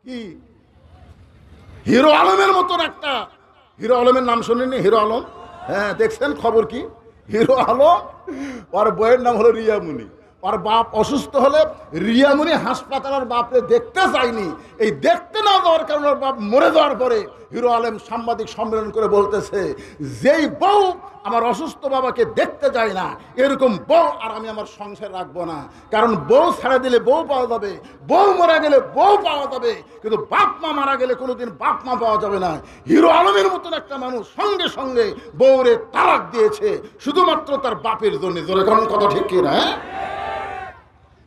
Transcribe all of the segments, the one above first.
কি হিরো আলমের মতন একটা, হিরো আলমের নাম শোনেননি? হিরো আলম, হ্যাঁ দেখছেন খবর কি? হিরো আলম, ওর বইয়ের নাম হলো রিয়ামণি। ওর বাপ অসুস্থ হলে রিয়ামণি হাসপাতালের বাপরে দেখতে চায়নি। এই দেখতে না যাওয়ার কারণে ওর বাপ মরে যাওয়ার পরে হিরো আলম সাংবাদিক সম্মেলন করে বলতেছে, যেই বউ আমার অসুস্থ বাবাকে দেখতে যায় না, এরকম বউ আর আমি আমার সংসার রাখবো না। কারণ বউ ছাড়া দিলে বউ পাওয়া যাবে, বউ মারা গেলে বউ পাওয়া যাবে, কিন্তু বাপ মা মারা গেলে কোনোদিন বাপ মা পাওয়া যাবে না। হিরো আলমের মতন একটা মানুষ সঙ্গে সঙ্গে বউরে তালাক দিয়েছে শুধুমাত্র তার বাপের জন্য। জোরে কারণ কথা ঠিক কিনা? হ্যাঁ,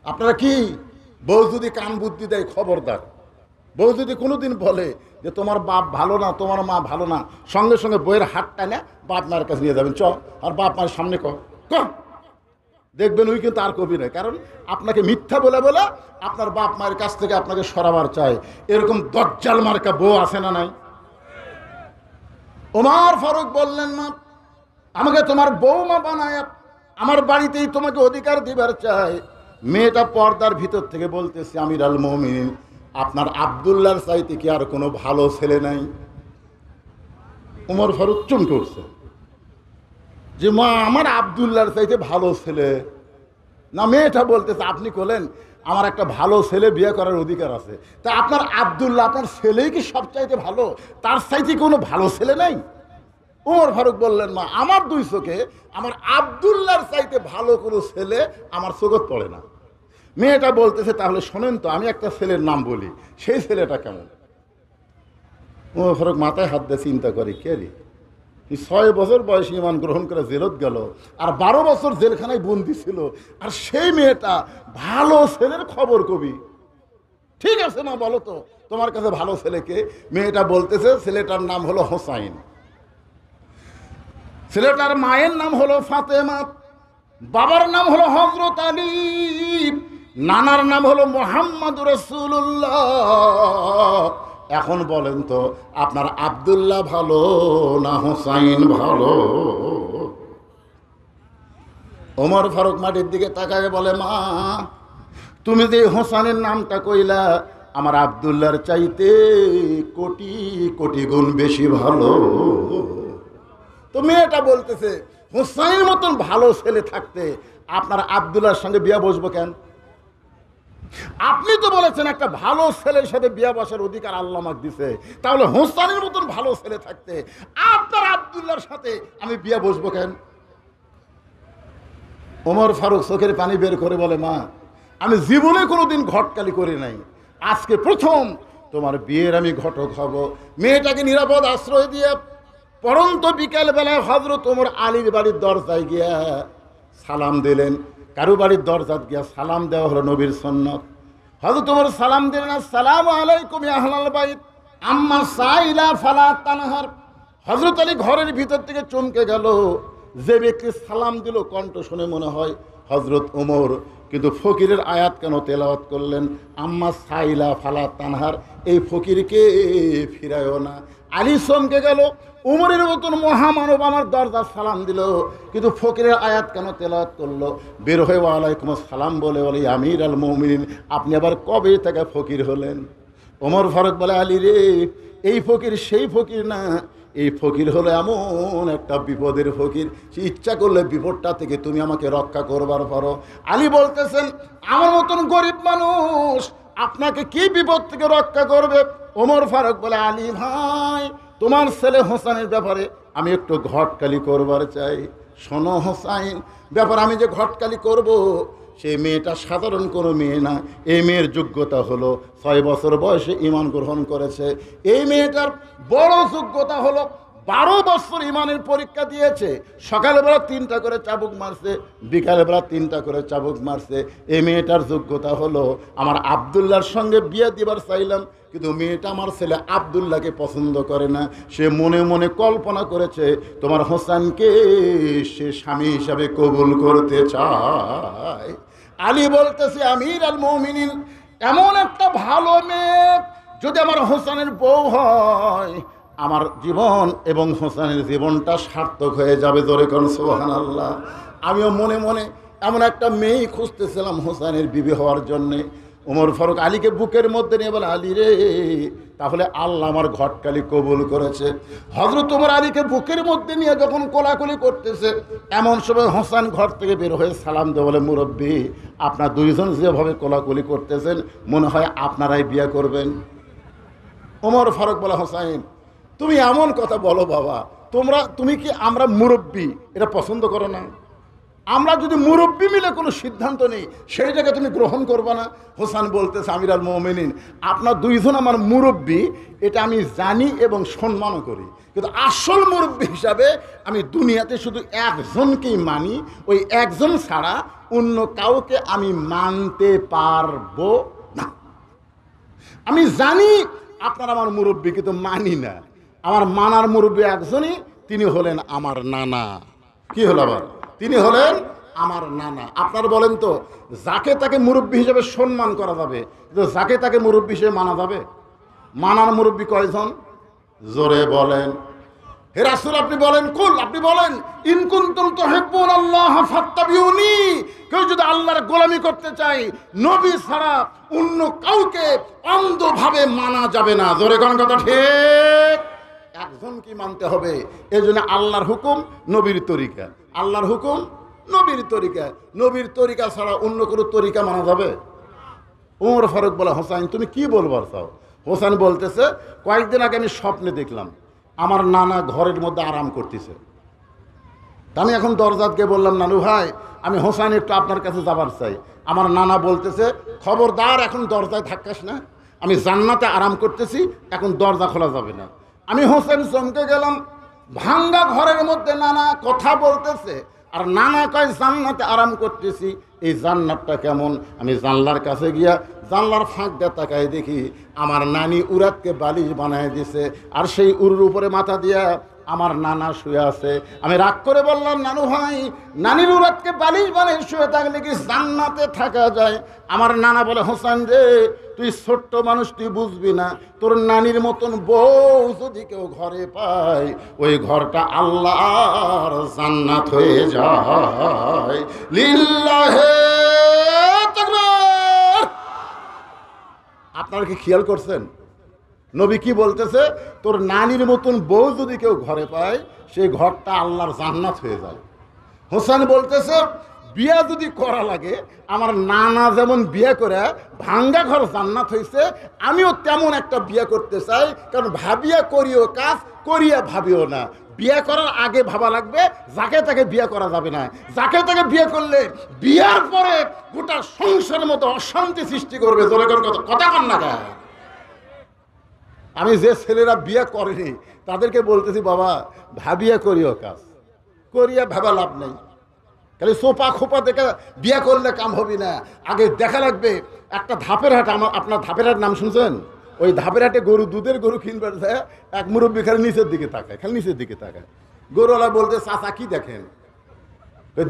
আপনারা কি, বউ যদি কান বুদ্ধি দেয় খবরদার। বউ যদি কোনোদিন বলে যে তোমার বাপ ভালো না, তোমার মা ভালো না, সঙ্গে সঙ্গে বইয়ের হাত টানে বাপ মায়ের কাছে নিয়ে যাবেন, চ আর বাপ মায়ের সামনে ক দেখবেন ওই কিন্তু আর কবি নয়। কারণ আপনাকে মিথ্যা বলে বলে আপনার বাপ মায়ের কাছ থেকে আপনাকে সরাবার চায়। এরকম দজ্জাল মার্কা বউ আছে না নাই? ওমর ফারুক বললেন, মা আমাকে তোমার বৌমা বানায় আমার বাড়িতেই তোমাকে অধিকার দিবার চাই। মেয়েটা পর্দার ভিতর থেকে বলতেছে, আমির আল মুমিনিন, আপনার আব্দুল্লাহর চাইতে কি আর কোনো ভালো ছেলে নাই? ওমর ফারুক চমকে উঠছে যে, মা আমার আব্দুল্লাহর চাইতে ভালো ছেলে না? মেয়েটা বলতেছে, আপনি বলেন আমার একটা ভালো ছেলে বিয়ে করার অধিকার আছে, তা আপনার আব্দুল্লাহ আপনার ছেলেই কি সব চাইতে ভালো? তার চাইতে কোনো ভালো ছেলে নাই? ওমর ফারুক বললেন, মা আমার দুই চোখে আমার আব্দুল্লাহর চাইতে ভালো কোনো ছেলে আমার চোখত পড়ে না। মেয়েটা বলতেছে, তাহলে শোনেন তো আমি একটা ছেলের নাম বলি, সেই ছেলেটা কেমন? ওমর ফারুক মাথায় হাত দিয়ে চিন্তা করে, কে রে? 6 বছর বয়সে ঈমান গ্রহণ করে জেলত গেল, আর 12 বছর জেলখানায় বন্দি ছিল, আর সেই মেয়েটা ভালো ছেলের খবর কবি। ঠিক আছে না, বলো তো তোমার কাছে ভালো ছেলেকে? মেয়েটা বলতেছে, ছেলেটার নাম হলো হোসাইন, ছেলেটার মায়ের নাম হলো ফাতেমা, বাবার নাম হলো হযরত আলী, নানার নাম হলো মুহাম্মদুর রাসূলুল্লাহ। এখন বলেন তো আপনার আব্দুল্লাহ ভালো না হোসাইন ভালো? ওমর ফারুক মাটির দিকে তাকায় বলে, মা তুমি যে হোসাইনের নামটা কইলা, আমার আব্দুল্লাহর চাইতে কোটি কোটি গুণ বেশি ভালো। তো মেয়েটা বলতেছে, হোসাইনের মতন ভালো ছেলে থাকতে আপনার আব্দুল্লাহর সঙ্গে বিয়ে বসবো কেন? আপনি তো বলেছেন একটা ভালো ছেলের সাথে বিয়ে বসার অধিকার আল্লাহ আমাকে দিছে, তাহলে হোসাইনের মতন ভালো ছেলে থাকতে আপনার আব্দুল্লাহর সাথে আমি বিয়ে বসবো কেন? ওমর ফারুক চোখের পানি বের করে বলে, মা আমি জীবনে কোনোদিন ঘটকালি করি নাই, আজকে প্রথম তোমার বিয়ের আমি ঘটক হব। মেয়েটাকে নিরাপদ আশ্রয় দিয়ে পরন্ত বিকেল বেলায় হযরত ওমর আলীর বাড়ির দরজায় গিয়া সালাম দিলেন। কারো বাড়ির দরজাত গিয়া সালাম দেওয়া হলো নবীর সুন্নাত। হযরত ওমর সালাম দিলেন, আসসালামু আলাইকুম ইয়া আহলাল বাইত আম্মা সাইলা ফালা তানহার। হযরত আলী ঘরের ভিতর থেকে চমকে গেল। যে ব্যক্তি সালাম দিল কণ্ঠ শুনে মনে হয় হযরত ওমর, কিন্তু ফকিরের আয়াত কেন তেলাওয়াত করলেন? আম্মা সাইলা ফালা তানহার, এই ফকিরকে ফিরায়ও না। আলী চমকে গেল, উমরের মতন মহামানব আমার দরজা সালাম দিল, কিন্তু ফকিরের আয়াত কেন তেলাওয়াত করলো? বের হয়ে ওয়ালাইকুম আসসালাম বলে বলে, আমির আল মুমিনিন আপনি আবার কবে থেকে ফকির হলেন? ওমর ফারুক বলে, আলী রে, এই ফকির সেই ফকির না, এই ফকির হলো এমন একটা বিপদের ফকির, সে ইচ্ছা করলে বিপদটা থেকে তুমি আমাকে রক্ষা করবার পারো। আলী বলতেছেন, আমার মতন গরিব মানুষ আপনাকে কি বিপদ থেকে রক্ষা করবে? ওমর ফারুক বলে, আলী ভাই, তোমার ছেলে হোসাইনের ব্যাপারে আমি একটু ঘটকালি করবার চাই। শোনো হোসাইন, ব্যাপার আমি যে ঘটকালি করব, সেই মেয়েটা সাধারণ কোনো মেয়ে না। এই মেয়ের যোগ্যতা হলো 6 বছর বয়সে ঈমান গ্রহণ করেছে। এই মেয়েটার বড় যোগ্যতা হলো 12 বছর ঈমানের পরীক্ষা দিয়েছে। সকালবেলা 3টা করে চাবুক মারছে, বিকালবেলা 3টা করে চাবুক মারছে। এই মেয়েটার যোগ্যতা হলো, আমার আব্দুল্লাহর সঙ্গে বিয়ে দিবার চাইলাম, কিন্তু মেয়েটা আমার ছেলে আব্দুল্লাহকে পছন্দ করে না। সে মনে মনে কল্পনা করেছে তোমার হোসেনকে সে স্বামী হিসাবে কবুল করতে চায়। আলী বলতেছে, আমির আল মুমিনিন, এমন একটা ভালো মেয়ে যদি আমার হোসেনের বউ হয়, আমার জীবন এবং হোসেনের জীবনটা সার্থক হয়ে যাবে। জোরে কোন সুবহানাল্লাহ। আমিও মনে মনে এমন একটা মেয়ে খুঁজতেছিলাম হোসেনের বিবি হওয়ার জন্যে। ওমর ফারুক আলীকে বুকের মধ্যে নিয়ে বলে, আলী রে, তাহলে আল্লাহ আমার ঘটকালি কবুল করেছে। হযরত ওমর আলীকে বুকের মধ্যে নিয়ে যখন কোলাকুলি করতেছে, এমন সময় হোসেন ঘর থেকে বের হয়ে সালাম দিয়ে বলে, মুরব্বী, আপনার দুইজন যেভাবে কোলাকুলি করতেছেন মনে হয় আপনারাই বিয়ে করবেন। ওমর ফারুক বলে, হোসেন তুমি এমন কথা বলো বাবা, তুমি কি আমরা মুরব্বী এটা পছন্দ করো না? আমরা যদি মুরব্বী মিলে কোনো সিদ্ধান্ত নেই সেইটাকে তুমি গ্রহণ করবা না? হোসেন বলতেছে, আমিরুল মুমিনিন, আপনার দুইজন আমার মুরব্বী, এটা আমি জানি এবং সম্মানও করি, কিন্তু আসল মুরব্বী হিসাবে আমি দুনিয়াতে শুধু একজনকেই মানি, ওই একজন ছাড়া অন্য কাউকে আমি মানতে পারবো না। আমি জানি আপনারা আমার মুরব্বী, কিন্তু মানি না। আমার মানার মুরব্বী একজনই, তিনি হলেন আমার নানা। কি হলো আবার? তিনি হলেন আমার নানা। আপনারা বলেন তো, যাকে তাকে মুরব্বী হিসেবে সম্মান করা যাবে, কিন্তু যাকে তাকে মুরব্বী হিসেবে মানা যাবে? মানার মুরব্বী কয়জন? জোরে বলেন। হে রাসূল, আপনি বলেন, কুল, আপনি বলেন, ইন কুনতুম তুহিব্বুনাল্লাহ ফাত্তাবিউনি। কেউ যদি আল্লাহর গোলামি করতে চায়, নবী ছাড়া অন্য কাউকে অন্ধভাবে মানা যাবে না। জোরে কোন কথা ঠিক? একজনকে মানতে হবে। এই জন্য আল্লাহর হুকুম, নবীর তরিকা, আল্লাহর হুকুম, নবীর তরিকা। নবীর তরিকা ছাড়া অন্য কোনো তরিকা মানা যাবে? ওমর ফারুক বলে, হোসেন তুমি কি বলবার চাও? হোসেন বলতেছে, কয়েকদিন আগে আমি স্বপ্নে দেখলাম আমার নানা ঘরের মধ্যে আরাম করতেছে। আমি এখন দরজাত গিয়ে বললাম, নানু ভাই, আমি হোসেন একটু আপনার কাছে যাবার চাই। আমার নানা বলতেছে, খবরদার, এখন দরজায় থাকাস না, আমি জান্নাতে আরাম করতেছি, এখন দরজা খোলা যাবে না। আমি হোসেন চমকে গেলাম। ভাঙ্গা ঘরের মধ্যে নানা কথা বলতেছে, আর নানা কয় জান্নাতে আরাম করতেছি, এই জান্নাতটা কেমন? আমি জানলার কাছে গিয়া জানলার ফাঁক দিয়ে তাকায় দেখি আমার নানি উরাতকে বালিশ বানায় দিছে, আর সেই উরুর উপরে মাথা দিয়া আমার নানা শুয়ে আছে। আমি রাগ করে বললাম, নানু ভাই, নানির উরাতকে বালিশ বানিয়ে শুয়ে থাকলে কি জান্নাতে থাকা যায়? আমার নানা বলে, হোসেন রে, তুই ছোট্ট মানুষ, তুই বুঝবি না। তোর নানির মতন বউ যদি কেউ ঘরে পায়, ওই ঘরটা আল্লাহর জান্নাত হয়ে যায়। লিল্লাহে তাকবীর। আপনারা কি খেয়াল করছেন নবী কি বলতেছে? তোর নানির মতন বউ যদি কেউ ঘরে পায়, সেই ঘরটা আল্লাহর জান্নাত হয়ে যায়। হোসেন বলতেছে, বিয়া যদি করা লাগে, আমার নানা যেমন বিয়ে করে ভাঙ্গা ঘর জান্নাত হয়েছে, আমিও তেমন একটা বিয়ে করতে চাই। কারণ ভাবিয়া করিও কাজ, করিয়া ভাবিও না। বিয়ে করার আগে ভাবা লাগবে, যাকে তাকে বিয়ে করা যাবে না। যাকে তাকে বিয়ে করলে বিয়ার পরে গোটা সংসারের মতো অশান্তি সৃষ্টি করবে। জোরে করে কথা কন না গায়। আমি যে ছেলেরা বিয়ে করেনি তাদেরকে বলতেছি, বাবা, ভাবিয়া করিও কাজ, করিয়া ভাবা লাভ নেই। খালি সোপা খোপা দেখে বিয়ে করলে কাম হবি না। আগে দেখা লাগবে একটা ধাপের হাট, আপনার ধাপের হাট নাম শুনছেন? ওই ধাপের হাটে গরু, দুধের গরু কিনবার যায়, এক মুরব্বী খালি নিচের দিকে তাকায়, খালি নিচের দিকে তাকায়। গরুওয়ালা বলতে, চাচা কি দেখেন?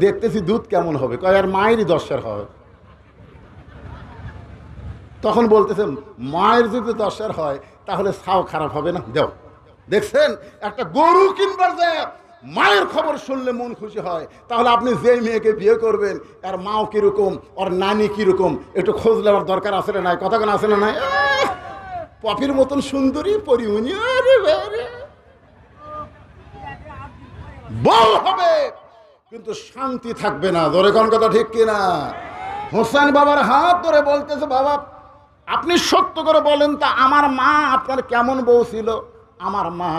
দেখতেছি দুধ কেমন হবে। কয়, আর মায়েরই দশের হয়। তখন বলতেছে, মায়ের যদি দশের হয় তাহলে ছাও খারাপ হবে না? দেও। দেখছেন, একটা গরু কিনবার যায় মায়ের খবর শুনলে মন খুশি হয়। তাহলে আপনি যে মেয়েকে বিয়ে করবেন, আর মাও কিরকম, ওর নানি কিরকম, একটু খোঁজ নেওয়ার দরকার আছে না নাই? কথা কেন আছে না নাই? পপির মতন সুন্দরী পরিমণি বউ হবে, কিন্তু শান্তি থাকবে না। ধরে কোন কথা ঠিক কিনা? হোসেন বাবার হাত ধরে বলতেছে, বাবা, আপনি সত্য করে বলেন তা, আমার মা আপনার কেমন বউ ছিল? আমার মা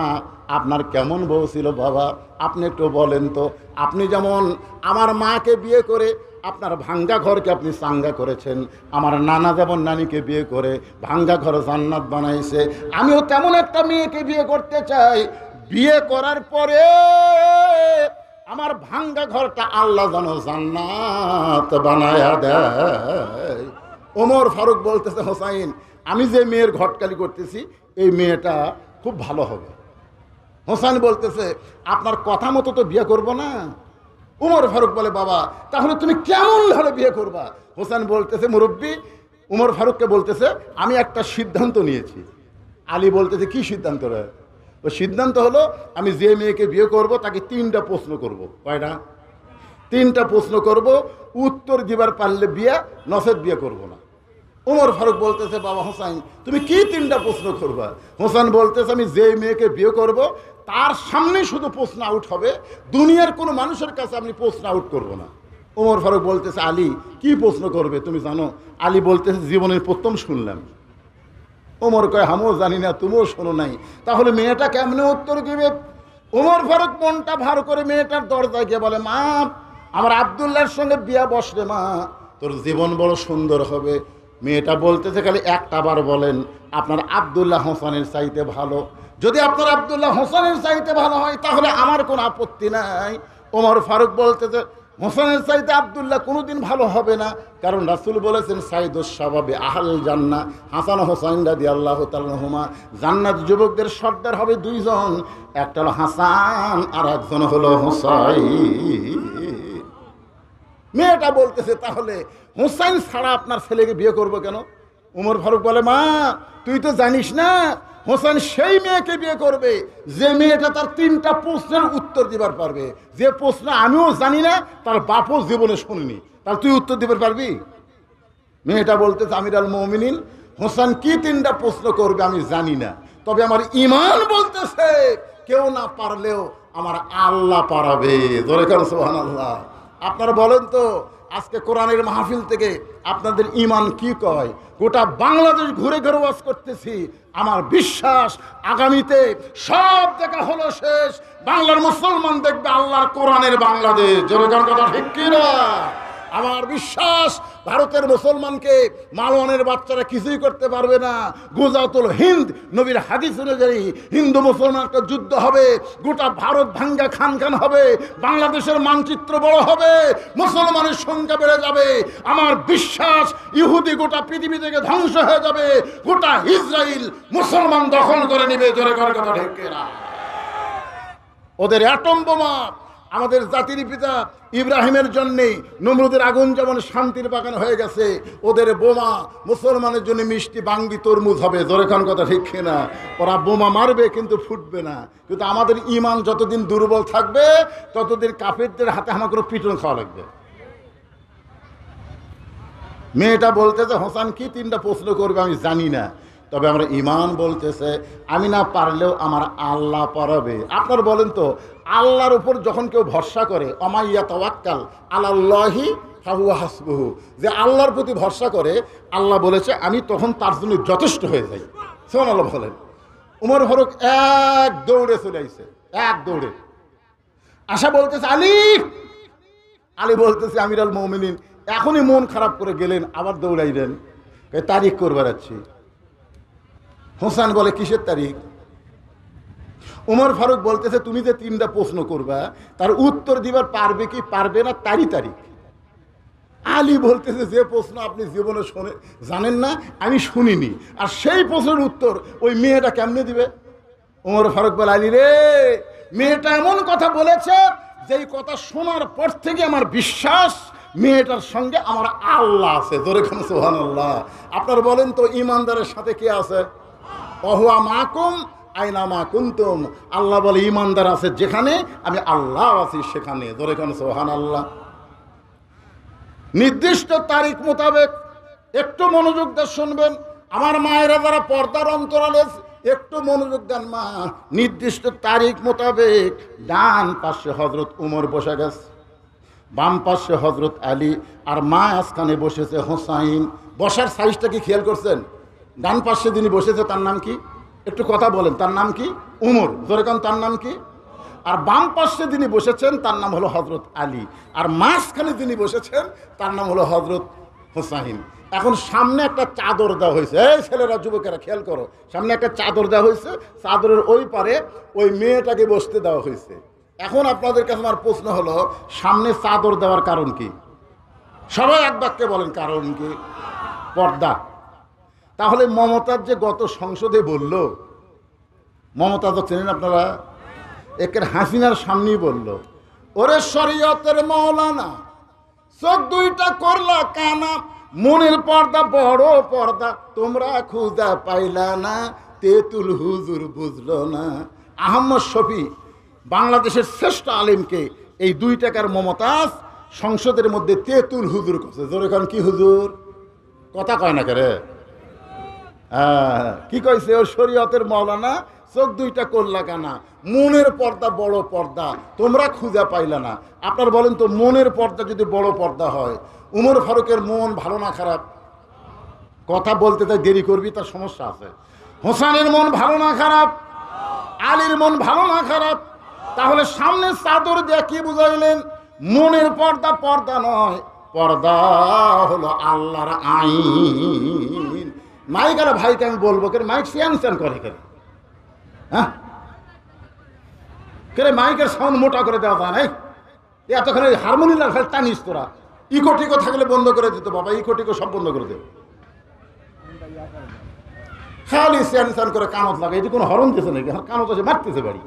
আপনার কেমন বউ ছিল বাবা? আপনি একটু বলেন তো। আপনি যেমন আমার মাকে বিয়ে করে আপনার ভাঙ্গা ঘরকে আপনি চাঙ্গা করেছেন, আমার নানা যেমন নানিকে বিয়ে করে ভাঙ্গা ঘর জান্নাত বানাইছে, আমিও তেমন একটা মেয়েকে বিয়ে করতে চাই। বিয়ে করার পরে আমার ভাঙ্গা ঘরটা আল্লাহ যেন জান্নাত বানায়া দেয়। ওমর ফারুক বলতেছে, হোসাইন, আমি যে মেয়ের ঘটকালি করতেছি এই মেয়েটা খুব ভালো হবে। হোসেন বলতেছে, আপনার কথা মতো তো বিয়ে করব না। উমর ফারুক বলে, বাবা, তাহলে তুমি কেমন ভাবে বিয়ে করবা? হোসেন বলতেছে, মুরব্বী, উমর ফারুককে বলতেছে, আমি একটা সিদ্ধান্ত নিয়েছি। আলী বলতেছে, কি সিদ্ধান্ত রে? ওই সিদ্ধান্ত হলো, আমি যে মেয়েকে বিয়ে করব তাকে 3টা প্রশ্ন করব। কয়টা? 3টা প্রশ্ন করব। উত্তর দিবার পারলে বিয়ে, নচেত বিয়ে করব না। ওমর ফারুক বলতেছে, বাবা হোসাইন তুমি কি 3টা প্রশ্ন করবা? হোসেন বলতেছে, আমি যে মেয়েকে বিয়ে করব তার সামনে শুধু প্রশ্ন আউট হবে, দুনিয়ার কোনো মানুষের কাছে আপনি প্রশ্ন আউট করবো না। ওমর ফারুক বলতেছে, আলী কি প্রশ্ন করবে তুমি জানো? আলী বলতেছে, জীবনের প্রথম শুনলাম। ওমর কয়, আমিও জানি না, তুমিও শোনো নাই, তাহলে মেয়েটা কেমনে উত্তর দিবে? ওমর ফারুক মনটা ভার করে মেয়েটার দরজায় গিয়ে বলে, মা আমার আব্দুল্লাহর সঙ্গে বিয়া বসলে মা, তোর জীবন বড় সুন্দর হবে। মেয়েটা বলতেছে, খালি একটা বার বলেন আপনার আব্দুল্লাহ হোসেনের চাইতে ভালো। যদি আপনার আব্দুল্লাহ হোসেনের চাইতে ভালো হয় তাহলে আমার কোনো আপত্তি নাই। ওমর ফারুক বলতেছে, হোসেনের চাইতে আব্দুল্লাহ কোনোদিন ভালো হবে না, কারণ রাসূল বলেছেন সাইদুস শাবাবে আহল জান্নাহ। হাসান হোসাইন রাদিয়াল্লাহু তাআলা আনহুমা, জান্নাত যুবকদের সর্দার হবে 2 জন, একটা হলো হাসান আর একজন হলো হোসাইন। মেয়েটা বলতেছে, তাহলে হোসাইন ছাড়া আপনার ছেলেকে বিয়ে করবো কেন? ওমর ফারুক বলে, মা তুই তো জানিস না, হোসেন সেই মেয়েকে বিয়ে করবে যে মেয়েটা তার 3টা প্রশ্নের উত্তর দিবার পারবে, যে প্রশ্ন আমিও জানি না, তার বাপও জীবনে শুনিনি, তাহলে তুই উত্তর দিবার পারবি? মেয়েটা বলতেছে, আমিরুল মুমিনিন হোসেন কি 3টা প্রশ্ন করবে আমি জানি না, তবে আমার ঈমান বলতেছে কেউ না পারলেও আমার আল্লাহ পারাবে। জোরে কারণ সুবহানাল্লাহ। আপনারা বলেন তো, আজকে কোরআনের মাহফিল থেকে আপনাদের ঈমান কি কয়? গোটা বাংলাদেশ ঘুরে ঘুরে ওয়াজ করতেছি, আমার বিশ্বাস আগামীতে সব দেখা হলো শেষ, বাংলার মুসলমান দেখবে আল্লাহর কোরআনের বাংলাদেশ। জোরে কারণ কথা ঠিক কিনা? আমার বিশ্বাস ভারতের মুসলমানকে মালওয়ানের বাচ্চারা কিছুই করতে পারবে না। গুজাতুল হিন্দ নবীর হাদিস অনুযায়ী হিন্দু মুসলমান একটা যুদ্ধ হবে, গোটা ভারত ভাঙ্গা খান খান হবে, বাংলাদেশের মানচিত্র বড় হবে, মুসলমানের সংখ্যা বেড়ে যাবে। আমার বিশ্বাস ইহুদি গোটা পৃথিবী থেকে ধ্বংস হয়ে যাবে, গোটা ইসরায়েল মুসলমান দখল করে নেবে। জোরে করে কথা ঠিক কিনা? ওদের অ্যাটম বোমা আমাদের জাতির পিতা ইব্রাহিমের জন্যে নমরুদের আগুন যেমন শান্তির বাগান হয়ে গেছে, ওদের বোমা মুসলমানের জন্য মিষ্টি বাঙ্গি তরমুজ হবে। জোরে খান কথা ঠিক না? ওরা বোমা মারবে কিন্তু ফুটবে না। কিন্তু আমাদের ঈমান যতদিন দুর্বল থাকবে ততদিন কাফেরদের হাতে আমাকে পিটন খাওয়া লাগবে। মেয়েটা বলতেছে, হোসেন কি 3টা প্রশ্ন করবে আমি জানি না, তবে আমার ঈমান বলতেছে আমি না পারলেও আমার আল্লাহ পারাবে। আপনারা বলেন তো, আল্লাহর উপর যখন কেউ ভরসা করে, অমাইয়া তাওয়াক্কাল আলাল্লাহি ফাহুয়া হাসবুহু, যে আল্লাহর প্রতি ভরসা করে, আল্লাহ বলেছে আমি তখন তার জন্য যথেষ্ট হয়ে যাই। সুবহানাল্লাহ বলেন। ওমর ফারুক এক দৌড়ে চলে আইছে, এক দৌড়ে আশা বলতেছে, আলী। আলী বলতেছে, আমিরুল মুমিনিন এখনই মন খারাপ করে গেলেন, আবার দৌড়াইলেন, তারিখ করবার আছি। হোসেন বলে, কিসের তারিখ? ওমর ফারুক বলতেছে, তুমি যে 3টা প্রশ্ন করবা তার উত্তর দিবার পারবে কি পারবে না তারই তারিখ। আলী বলতেছে, যে প্রশ্ন আপনি জীবনে শুনে জানেন না, আমি শুনিনি, আর সেই প্রশ্নের উত্তর ওই মেয়েটা কেমনে দিবে? ওমর ফারুক বলে, আলী রে, মেয়েটা এমন কথা বলেছে যেই কথা শোনার পর থেকে আমার বিশ্বাস মেয়েটার সঙ্গে আমার আল্লাহ আছে। জোরে খান সুবহানাল্লাহ। আপনারা বলেন তো, ইমানদারের সাথে কে আছে? ওহুয়া মাকুম আইনা মা কুনতুম। আল্লাহ বলে, ইমানদার আছে যেখানে, আমি আল্লাহ আছি সেখানে। জোরে খান সুবহানাল্লাহ। নির্দিষ্ট তারিখ মোতাবেক, একটু মনোযোগ দিয়ে শুনবেন আমার মায়েরা যারা পর্দার অন্তরালে, একটু মনোযোগ দেন মা। নির্দিষ্ট তারিখ মোতাবেক ডান পাশে হযরত উমর বসে গেছে, বাম পাশে হযরত আলী, আর মা আজখানে বসেছে হোসাইন। বসার সাইজটা কি খেয়াল করছেন? ডান পাশে যিনি বসেছে তার নাম কি? একটু কথা বলেন, তার নাম কি? উমর। জোরে কান, তার নাম কি? আর বাম পাশে যিনি বসেছেন তার নাম হলো হযরত আলী, আর মাঝখানে যিনি বসেছেন তার নাম হলো হযরত হোসাইন। এখন সামনে একটা চাদর দেওয়া হয়েছে, এই ছেলেরা যুবকেরা খেয়াল করো, সামনে একটা চাদর দেওয়া হয়েছে, চাদরের ওই পারে ওই মেয়েটাকে বসতে দেওয়া হয়েছে। এখন আপনাদের কাছে আমার প্রশ্ন হলো, সামনে চাদর দেওয়ার কারণ কি? সবাই এক বাক্যে বলেন, কারণ কি? পর্দা। তাহলে মমতাজ যে গত সংসদে বলল, মমতাজ চেনেন আপনারা? একের হাসিনার সামনেই বলল, ওরে শরীয়তের মৌলানা, চোখ 2টা করলা কানা, মনের পর্দা বড় পর্দা, তোমরা খুঁজা পাইলা না, তেতুল হুজুর বুঝলো না। আহমদ শফি বাংলাদেশের শ্রেষ্ঠ আলেমকে এই 2 টাকার মমতাজ সংসদের মধ্যে তেতুল হুজুর করছে। জোরে কারণ কি হুজুর? কথা কয় না করে। কি কইছে ও শরীয়তের মাওলানা, চোখ দুইটা করলা কানা, মনের পর্দা বড় পর্দা তোমরা খুঁজে পাইলা না। আপনার বলেন তো, মনের পর্দা যদি বড় পর্দা হয়, উমর ফারুকের মন ভালো না খারাপ? কথা বলতে তাই দেরি করবি, তার সমস্যা আছে। হোসেনের মন ভালো না খারাপ? আলীর মন ভালো না খারাপ? তাহলে সামনে চাদর দিয়ে কি বুঝাইলেন? মনের পর্দা পর্দা নয়, পর্দা হলো আল্লাহর আইন। মাইক আর ভাইকে আমি বলবো, কে মাইক সিয়ান সিয়ান করে কেন? হ্যাঁ, কে মাইকের সাউন্ড মোটা করে দেওয়া যায় নাই? এতক্ষণ হারমোনিয়াম ফেল টানিস তোরা। ইকো টিকো থাকলে বন্ধ করে দিত বাবা, ইকো টিকো সব বন্ধ করে দেব। খালি সিয়ান সিয়ান করে কানত লাগে, এটি কোনো হরণ দিচ্ছে নাকি? কানত আছে মারতেছে বাড়ি,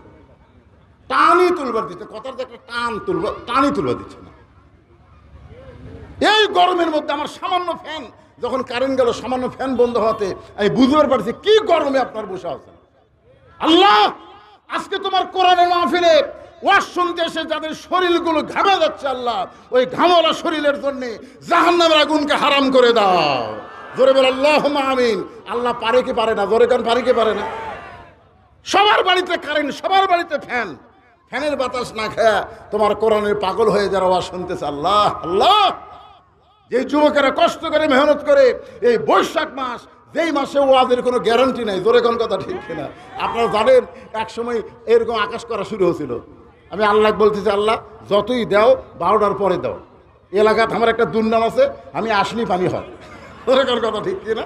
টানি তুলবার দিচ্ছে, কথার যে একটা টানি তুলবার দিচ্ছে না। এই গরমের মধ্যে আমার সামান্য ফ্যান, যখন কারেন্ট গেল সামান্য ফ্যান বন্ধ হওয়াতে আমি বুঝতে পারছি কি গরমে আপনার বসে আছেন। আল্লাহ, আজকে তোমার কোরআনের মাহফিলে ওয়াজ শুনতে এসে যাদের শরীরগুলো ঘামে যাচ্ছে, আল্লাহ ওই ঘামলা শরীরের জন্য জাহান্নামের আগুনকে হারাম করে দাও। জোরে বল আল্লাহুম্মা আমিন। আল্লাহ পারে কি পারে না? জোরে কান, পারে কি পারে না? সবার বাড়িতে কারেন্ট, সবার বাড়িতে ফ্যান, ফ্যানের বাতাস না খায় তোমার কোরআনের পাগল হয়ে যারা ওয়াজ শুনতেছে। আল্লাহ আল্লাহ, যে যুবকেরা কষ্ট করে মেহনত করে এই বৈশাখ মাস, যেই মাসে ওয়াজের কোনো গ্যারান্টি নাই, জোরে কোন কথা ঠিক কিনা? আপনারা জানেন এক সময় এরকম আকাশ করা শুরু হয়েছিল। আমি আল্লাহ বলতেছি, আল্লাহ যতই দাও 12টার পরে দাও। এলাকাতে আমার একটা দুর্নাম আছে, আমি আসলি পানি হয়, জোরে কোন কথা ঠিক কিনা?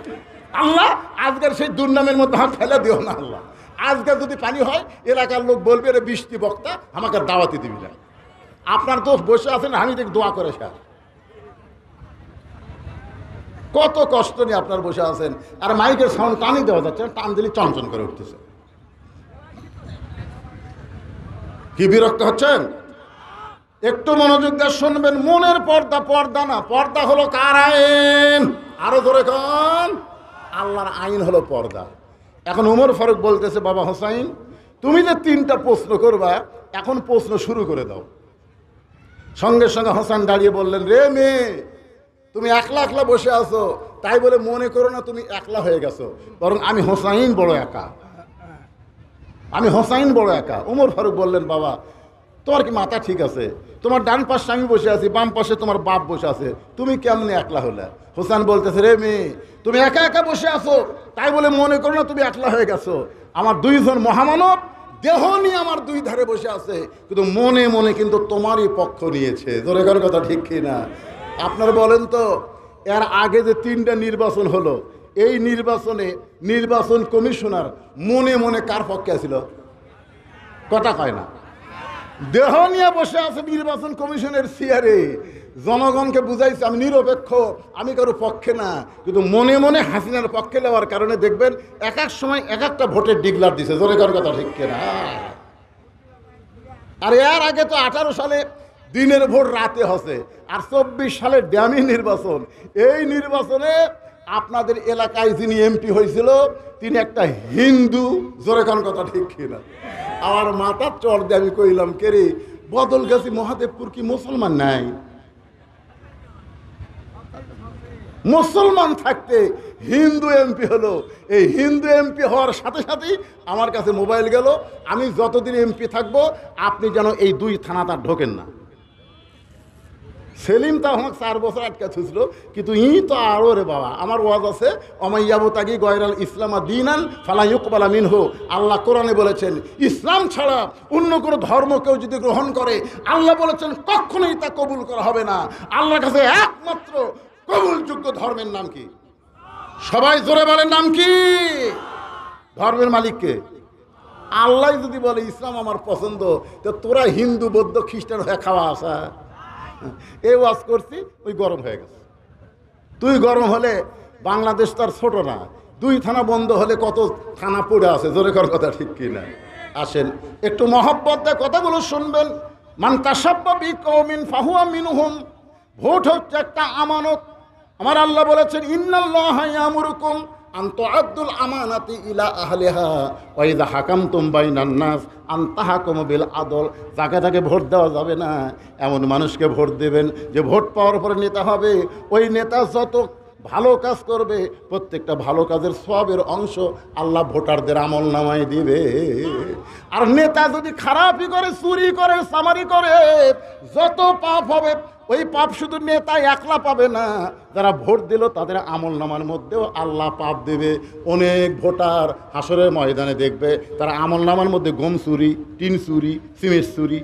আল্লাহ আজকের সেই দুর্নামের মধ্যে হাত ফেলে দিও না। আল্লাহ আজকে যদি পানি হয়, এলাকার লোক বলবে রে বৃষ্টি বক্তা, আমাকে দাওয়াতি দিবি না। আপনার তো বসে আছেন, আমি দেখ দোয়া করে স্যার, কত কষ্ট নিয়ে আপনার বসে আছেন, আর মাইকের সাউন্ড টানি দেওয়া যাচ্ছে না, টান দিলে চঞ্চন করে উঠতেছে। কি বিরক্ত হচ্ছেন? একটু মনোযোগ দিয়ে শুনবেন। মনের পর্দা পর্দা না, পর্দা হলো কার আইন? আরো ধরে কন, আল্লাহর আইন হলো পর্দা। এখন উমর ফারুক বলতেছে, বাবা হোসাইন, তুমি যে 3টা প্রশ্ন করবা, এখন প্রশ্ন শুরু করে দাও। সঙ্গে সঙ্গে হোসেন দাঁড়িয়ে বললেন, রে মেয়ে, তুমি একলা একলা বসে আছো, তাই বলে মনে করো না তুমি একলা হয়ে গেছো, বরং আমি হোসাইন বড় একা, আমি হোসাইন বড় একা। উমর ফারুক বললেন, বাবা তোমার কি মাথা ঠিক আছে? তোমার ডান পাশে আমি বসে আছি, বাম পাশে তোমার বাপ বসে আছে, তুমি কেমনে একলা হলে? হোসেন বলতেছে, রে মেয়ে, তুমি একা একা বসে আছো, তাই বলে মনে করো না তুমি একলা হয়ে গেছো। আমার 2 জন মহামানব দেহ নিয়ে আমার 2 ধারে বসে আছে, কিন্তু মনে মনে কিন্তু তোমারই পক্ষ নিয়েছে। জোরে কার কথা ঠিক কিনা? আপনারা বলেন তো, এর আগে যে 3টা নির্বাচন হলো, এই নির্বাচনে নির্বাচন কমিশনার মনে মনে কার পক্ষে ছিল? কথা কয় না। দেহ নিয়ে বসে আছে নির্বাচন কমিশনের চেয়ারে, জনগণকে বুঝাইছে আমি নিরপেক্ষ, আমি কারো পক্ষে না, কিন্তু মনে মনে হাসিনার পক্ষে নেওয়ার কারণে দেখবেন এক এক সময় এক একটা ভোটের ডিক্লার দিছে। জোরে কার কথা ঠিক কিনা? আর এর আগে তো 18 সালে দিনের ভোট রাতে হচ্ছে, আর 24 সালের ড্যামি নির্বাচন। এই নির্বাচনে আপনাদের এলাকায় যিনি এমপি হয়েছিল, তিনি একটা হিন্দু। জোরে কোন কথা ঠিক কিনা? আমার মাথার চড় দিয়ে আমি কইলাম, কে রে, বদলগাছি মহাদেবপুর কি মুসলমান নাই? মুসলমান থাকতে হিন্দু এমপি হলো। এই হিন্দু এমপি হওয়ার সাথে সাথেই আমার কাছে মোবাইল গেল, আমি যতদিন এমপি থাকবো আপনি যেন এই 2 থানাটা ঢোকেন না। সেলিম তো আমাকে 4 বছর আটকে ছিল, কিন্তু তো আরো রে বাবা, আমার ওয়াজ আছে, অমাইয়াবতাগি গয়রাল ইসলাম দীনান ফালা ইউকবালা মিনহু। আল্লাহ কোরআনে বলেছেন, ইসলাম ছাড়া অন্য কোনো ধর্ম কেউ যদি গ্রহণ করে, আল্লাহ বলেছেন কখনোই তা কবুল করা হবে না। আল্লাহর কাছে একমাত্র কবুলযোগ্য ধর্মের নাম কি? সবাই জোরে বলেন, নাম কি? ধর্মের মালিককে আল্লাহ যদি বলে ইসলাম আমার পছন্দ, তো তোরা হিন্দু বৌদ্ধ খ্রিস্টান হয়ে খাওয়া আসা। এই ওয়াজ করছি, ওই গরম হয়ে গেছে। তুই গরম হলে বাংলাদেশ তার ছোট না, 2 থানা বন্ধ হলে কত থানা পড়ে আছে। জোরে কর কথা ঠিক কিনা? আসেন একটু মহব্বত দিয়ে কথাগুলো শুনবেন। মান তাসাব্বা বিকওমিন ফাহুয়া মিনহুম। ভোট হচ্ছে একটা আমানত। আমার আল্লাহ বলেছেন, ইন্নাল্লাহা ইয়ামুরুকুম আন তুআদ্দুল আমানাতি ইলা আহলিহা ওয়া ইযা হাকামতুম বাইনান নাস আন তাহকুমু বিল আদল। যাকে তাকে ভোট দেওয়া যাবে না, এমন মানুষকে ভোট দেবেন যে ভোট পাওয়ার পরে নেতা হবে। ওই নেতা যত ভালো কাজ করবে, প্রত্যেকটা ভালো কাজের সওয়াবের অংশ আল্লাহ ভোটারদের আমল নামায় দিবে। আর নেতা যদি খারাপই করে, চুরি করে, সামারি করে, যত পাপ হবে ওই পাপ শুধু নেতা একলা পাবে না, যারা ভোট দিল তাদের আমল নামার মধ্যেও আল্লাহ পাপ দেবে। অনেক ভোটার হাসরের ময়দানে দেখবে তারা আমল নামার মধ্যে গম চুরি, টিন চুরি, সিমেন্ট চুরি।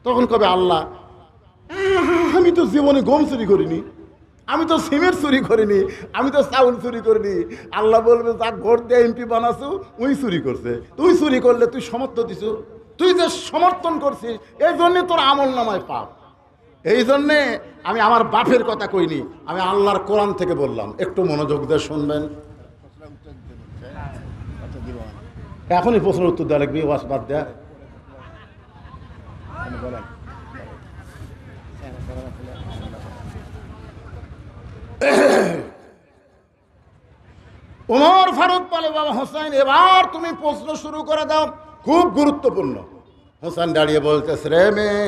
তখন কবে আল্লাহ, আমি তো জীবনে গম চুরি করিনি, আমি তো সিমেন্ট চুরি করিনি, আমি তো চাউল চুরি করিনি। আল্লাহ বলবে, যা ভোট দিয়ে এমপি বানাছো ওই চুরি করছে। তুই চুরি করলে তুই সমর্থন দিছু, তুই যে সমর্থন করছিস এই জন্যে তোর আমল নামায় পাপ। এই জন্যে আমি আমার বাপের কথা কইনি, আমি আল্লাহর কোরআন থেকে বললাম। একটু মনোযোগ দিয়ে শুনবেন। এখনই প্রশ্নের উত্তর দেওয়া লাগবে, ওয়াজ বাদ দেয়া। ওমর ফারুক বলে, বাবা হোসেন এবার তুমি প্রশ্ন শুরু করে দাও, খুব গুরুত্বপূর্ণ। হোসেন দাঁড়িয়ে বলতেছে, রে মেয়ে,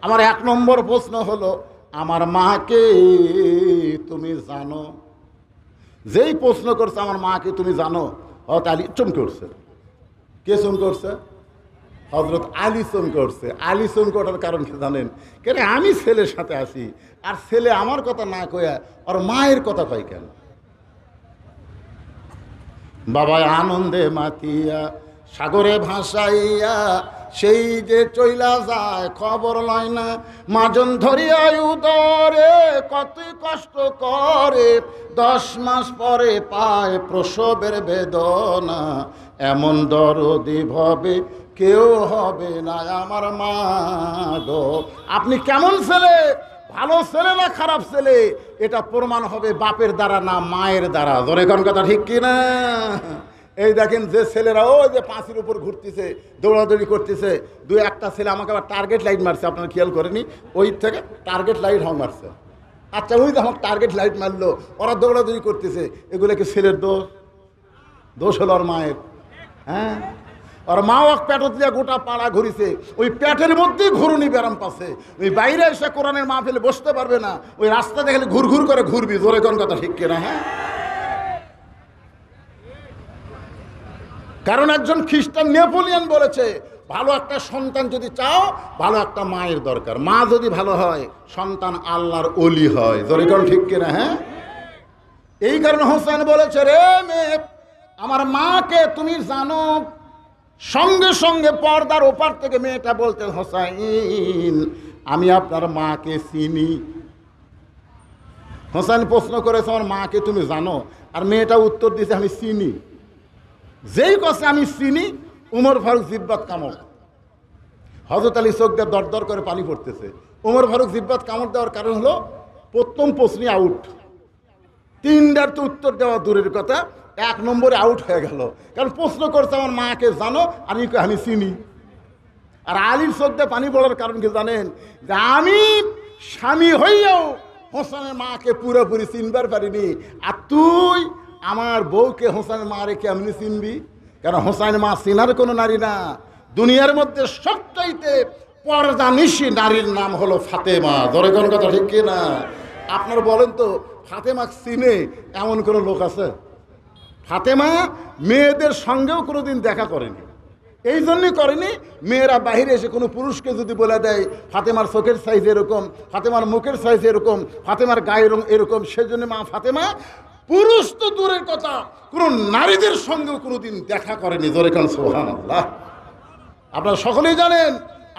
আমার 1 নম্বর প্রশ্ন হলো, আমার মাকে তুমি জানো? যেই প্রশ্ন করছে আমার মাকে তুমি জানো, হয়তো আলী চমকে উঠছে। কে চমকে উঠছে? হজরত আলী চমকে উঠছে। আলী চমকে ওঠার কারণ কি জানেন? কেন আমি ছেলের সাথে আছি, আর ছেলে আমার কথা না কয়া আর মায়ের কথা কয় কেন? বাবা আনন্দে মাতিয়া সাগরে ভাসাইয়া সেই যে চইলা যায় খবর লয় না, মাজন ধরিয়া উদরে কতই কষ্ট করে, 10 মাস পরে পায় প্রসবের বেদনা, এমন দরদি ভবে কেউ হবে না আমার মা গো। আপনি কেমন ছেলে, ভালো ছেলে না খারাপ ছেলে, এটা প্রমাণ হবে বাপের দ্বারা না মায়ের দ্বারা। ধরে কোন কথা ঠিক কিনা? এই দেখেন যে ছেলেরা ওই যে পাঁচির উপর ঘুরতেছে, দৌড়াদৌড়ি করতেছে, 2-1টা ছেলে আমাকে আবার টার্গেট লাইট মারছে, আপনারা খেয়াল করেনি? ওই থেকে টার্গেট লাইট মারছে। আচ্ছা, ওই যে আমাকে টার্গেট লাইট মারলো, ওরা দৌড়াদৌড়ি করতেছে, এগুলো কি ছেলের দোষ? দোষ হলো ওর মায়ের। হ্যাঁ, আর মা এক পেটত দিয়ে গোটা পাড়া ঘুরিছে, ওই পেটের মধ্যেই ঘুরুনি ব্যারাম পাচ্ছে। ওই বাইরে এসে কোরআনের মাহফিলে বসতে পারবে না, ওই রাস্তা দেখলে ঘুর ঘুর করে ঘুরবি। জোরে কোন কথা ঠিক কিনা? হ্যাঁ, কারণ একজন খ্রিস্টান নেপোলিয়ন বলেছে, ভালো একটা সন্তান যদি চাও, ভালো একটা মায়ের দরকার। মা যদি ভালো হয়, সন্তান আল্লাহর ওলি হয়। জোরে কোন ঠিক কিনা? হ্যাঁ, এই কারণে হোসেন বলেছে, রে মেয়ে, আমার মাকে তুমি জানো? সঙ্গে সঙ্গে পর্দার ওপার থেকে মেয়েটা বলতে, হোসাইন, আমি আপনার মাকে চিনি। হোসেন প্রশ্ন করেছে, আমার মাকে তুমি জানো? আর মেয়েটা উত্তর দিয়েছে, আমি চিনি। যেই কথা আমি চিনি, উমর ফারুক জিব্বাত কামড়। হযরত আলী চোখ দিয়ে দর দর করে পানি পড়তেছে। উমর ফারুক জিব্বাত কামড় দেওয়ার কারণ হলো, প্রথম প্রশ্নে আউট। 3টার তো উত্তর দেওয়া দূরের কথা, 1 নম্বরে আউট হয়ে গেল। কারণ প্রশ্ন করছে, আমার মাকে জানো? আমি চিনি। আর আলীর চোখ দিয়ে পানি পড়ার কারণ কি জানেন? যে আমি স্বামী হইয়াও হোসেনের মাকে পুরোপুরি চিনবার পারিনি, আর তুই আমার বউকে হোসেনের মা রে কেমনি চিনবি? কারণ হোসেনের মা চিনার কোনো নারী না। দুনিয়ার মধ্যে সবচাইতে পর্দানিশী নারীর নাম হলো ফাতেমা। ধরে কোন কথা ঠিক কিনা? আপনারা বলেন তো, ফাতেমা চিনে এমন কোনো লোক আছে? ফাতেমা মেয়েদের সঙ্গেও কোনোদিন দেখা করেনি। এই জন্যই করেনি, মেয়েরা বাহিরে এসে কোনো পুরুষকে যদি বলে দেয় ফাতেমার চোখের সাইজ এরকম, ফাতেমার মুখের সাইজ এরকম, ফাতেমার গায়ের রং এরকম, সেজন্য মা ফাতেমা পুরুষ তো দূরের কথা, কোনো নারীদের সঙ্গেও কোনোদিন দেখা করেনি। জোরে কান সুবহানাল্লাহ। আপনারা সকলেই জানেন,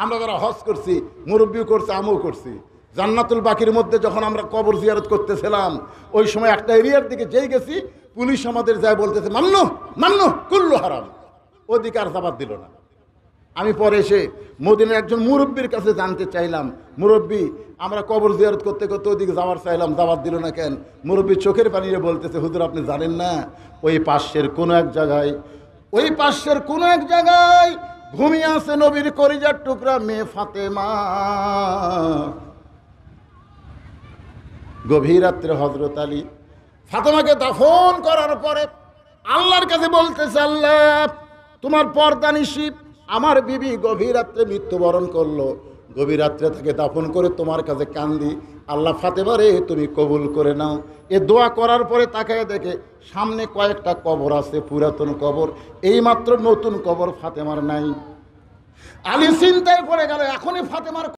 আমরা যারা হজ করছি, মুরব্বিও করছে, আমিও করছি, জান্নাতুল বাকির মধ্যে যখন আমরা কবর জিয়ারত করতেছিলাম, ওই সময় একটা এরিয়ার দিকে যেই গেছি, পুলিশ আমাদের যায় বলতেছে, মান্নু মান্নু কুল্লু হারাম। ওদিকে আর জবাব দিল না। আমি পরে এসে মদিনার একজন মুরব্বীর কাছে জানতে চাইলাম, মুরব্বী, আমরা কবর জিয়ারত করতে করতে ওদিকে যাওয়ার চাইলাম, জবাব দিল না কেন? মুরব্বী চোখের পানিয়ে বলতেছে, হুজুর আপনি জানেন না, ওই পাশের কোনো এক জায়গায় ঘুমিয়ে আছে নবীর কলিজার টুকরা মেয়ে ফাতেমা। গভীর রাত্রে হযরত আলী ফাতেমাকে দাফন করার পরে আল্লাহর কাছে বলতেছে, আল্লাহ, তোমার পর্দানিশী আমার বিবি গভীর রাত্রে মৃত্যুবরণ করলো, গভীর রাত্রে তাকে দাফন করে তোমার কাছে কান্দি, আল্লাহ ফাতেমারে তুমি কবুল করে নাও। এ দোয়া করার পরে তাকায় দেখে সামনে কয়েকটা কবর আছে, পুরাতন কবর, এইমাত্র নতুন কবর ফাতেমার নাই। আলী চিন্তায় পড়ে গেল, এখনই ফাতেমার